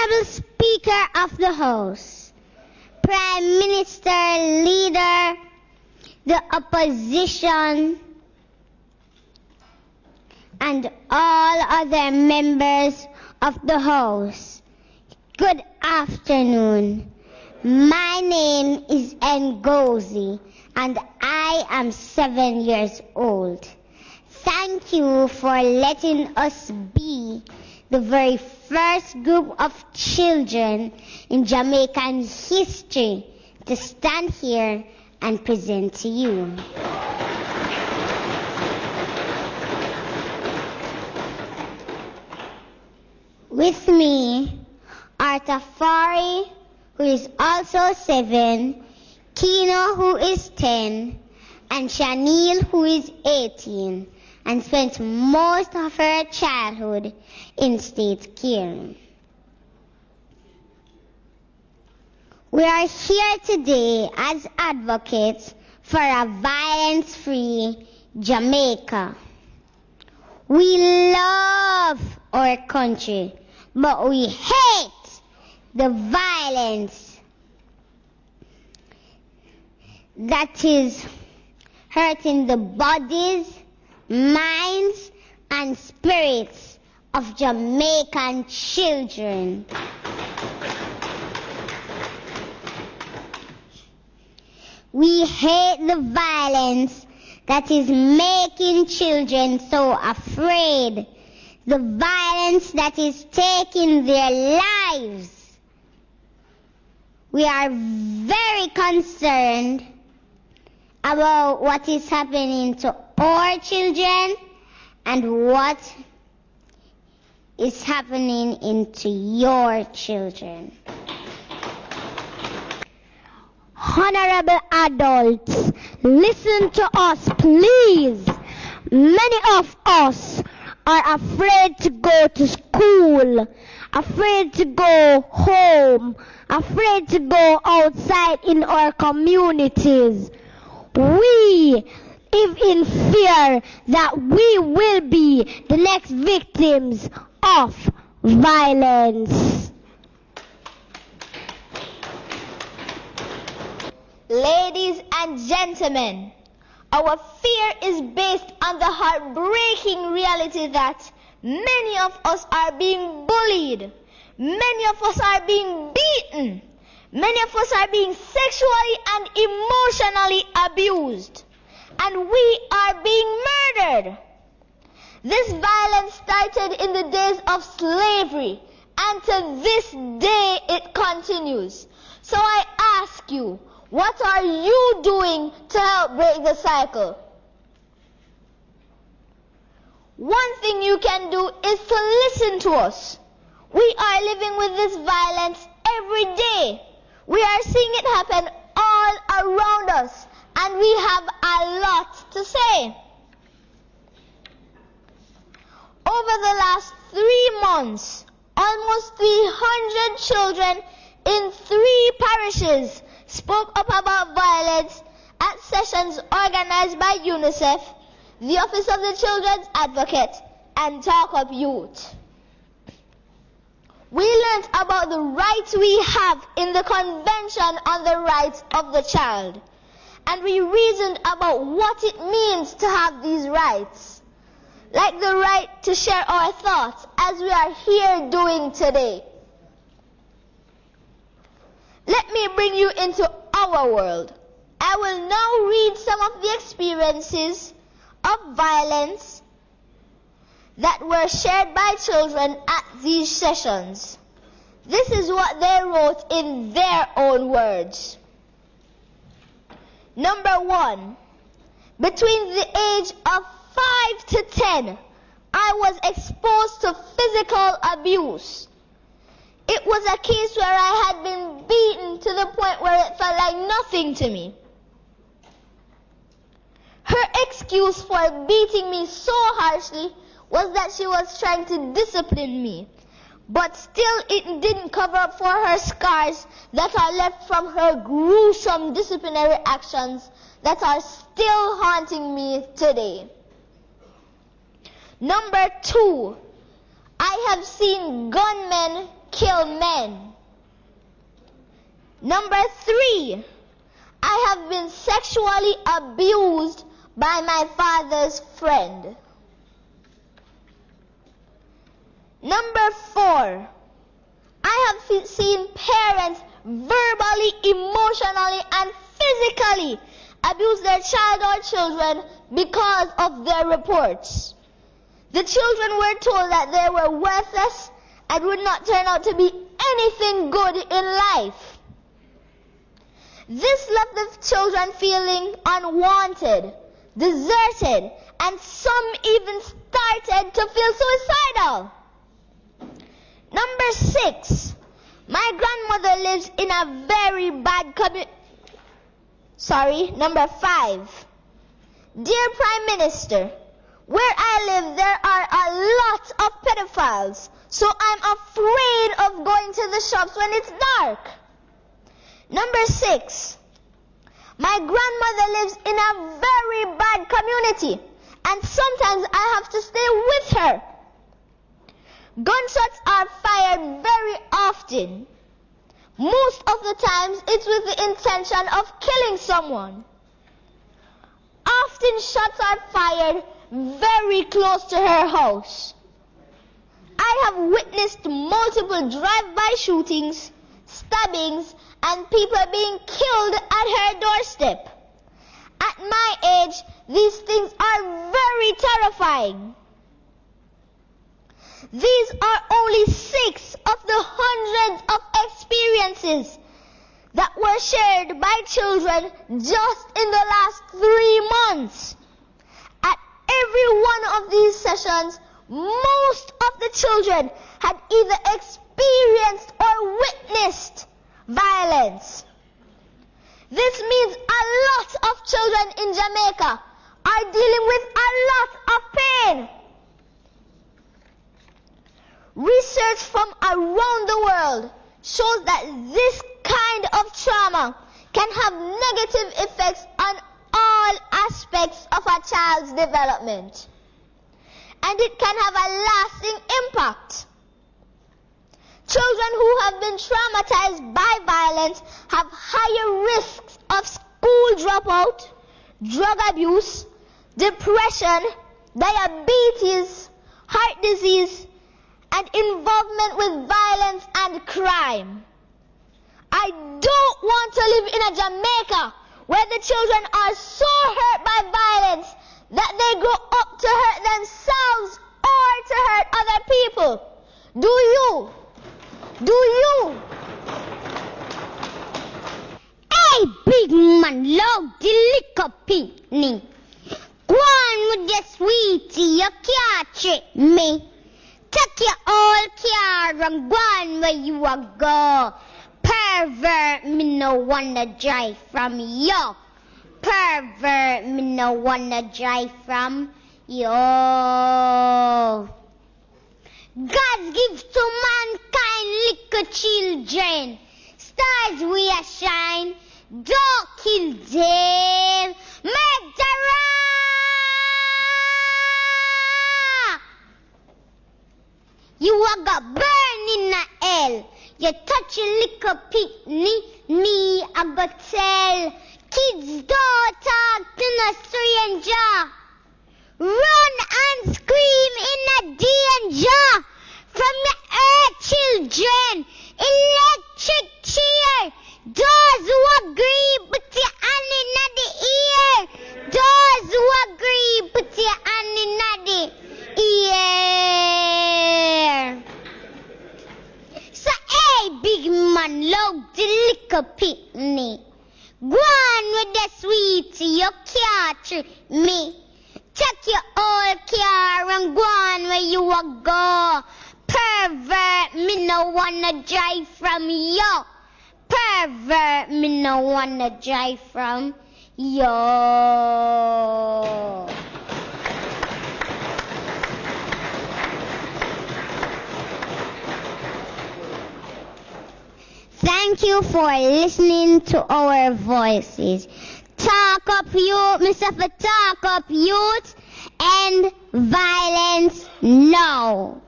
Honorable Speaker of the House, Prime Minister, Leader, the Opposition, and all other members of the House, good afternoon. My name is Ngozi, and I am 7 years old. Thank you for letting us be the very first group of children in Jamaican history to stand here and present to you. With me are Tafari, who is also 7, Kino, who is 10, and Shanil, who is 18, and spent most of her childhood in state care. We are here today as advocates for a violence-free Jamaica. We love our country, but we hate the violence that is hurting the bodies, minds, and spirits of Jamaican children. We hate the violence that is making children so afraid, the violence that is taking their lives. We are very concerned about what is happening to our children and what is happening into your children. Honorable adults, listen to us, please. Many of us are afraid to go to school, afraid to go home, afraid to go outside in our communities. We live in fear that we will be the next victims of violence. Ladies and gentlemen, our fear is based on the heartbreaking reality that many of us are being bullied, many of us are being beaten, many of us are being sexually and emotionally abused, and we are being murdered. This violence started in the days of slavery, and to this day it continues. So I ask you, what are you doing to help break the cycle? One thing you can do is to listen to us. We are living with this violence every day. We are seeing it happen all around us, and we have a lot to say. Over the last 3 months, almost 300 children in 3 parishes spoke up about violence at sessions organized by UNICEF, the Office of the Children's Advocate, and Talk Up Youth. We learned about the rights we have in the Convention on the Rights of the Child, and we reasoned about what it means to have these rights, like the right to share our thoughts as we are here doing today. Let me bring you into our world. I will now read some of the experiences of violence that were shared by children at these sessions. This is what they wrote in their own words. Number 1, between the age of 5 to 10, I was exposed to physical abuse. It was a case where I had been beaten to the point where it felt like nothing to me. Her excuse for beating me so harshly was that she was trying to discipline me. But still it didn't cover up for her scars that are left from her gruesome disciplinary actions that are still haunting me today. Number 2, I have seen gunmen kill men. Number 3, I have been sexually abused by my father's friend. Number 4, I have seen parents verbally, emotionally, and physically abuse their child or children because of their reports. The children were told that they were worthless and would not turn out to be anything good in life. This left the children feeling unwanted, deserted, and some even started to feel suicidal. Number 6, my grandmother lives in a very bad community. Number 5, dear Prime Minister, where I live there are a lot of pedophiles, so I'm afraid of going to the shops when it's dark. Number 6, my grandmother lives in a very bad community, and sometimes I have to stay with her. Gunshots are fired very often. Most of the times it's with the intention of killing someone. Often shots are fired very close to her house. I have witnessed multiple drive-by shootings, stabbings, and people being killed at her doorstep. At my age, these things are very terrifying. These are only 6 of the hundreds of experiences that were shared by children just in the last 3 months. At every one of these sessions, most of the children had either experienced or witnessed violence. This means a lot of children in Jamaica are dealing with a lot of pain. Research from around the world shows that this kind of trauma can have negative effects on all aspects of a child's development, and it can have a lasting impact. Children who have been traumatized by violence have higher risks of school dropout, drug abuse, depression, diabetes, heart disease, and involvement with violence and crime. I don't want to live in a Jamaica where the children are so hurt by violence that they grow up to hurt themselves or to hurt other people. Do you? Hey, big man, love the liquor picnic. Go on with your sweetie, you can't trick me. Take your old car and go on where you a go. Pervert, me no wanna drive from you. Pervert, me no wanna drive from you. God gives to mankind little children. Stars we a shine, don't kill them. Murderer! You a got burn in a hell. You touch a little picnic, me a go tell. Kids don't talk to no stranger. Run and scream in a danger from your earth children. Electric chair. Those who agree, put your hand in the ear. Those who agree, put your hand in the ear. So, hey, big man, love the liquor picnic. Go on with the sweetie, you can't trick me. Take your old car and go on where you a go. Pervert, me no wanna drive from you. Pervert, me no wanna drive from you. Thank you for listening to our voices. Talk up youth, Mr. Talk up youth, and violence no.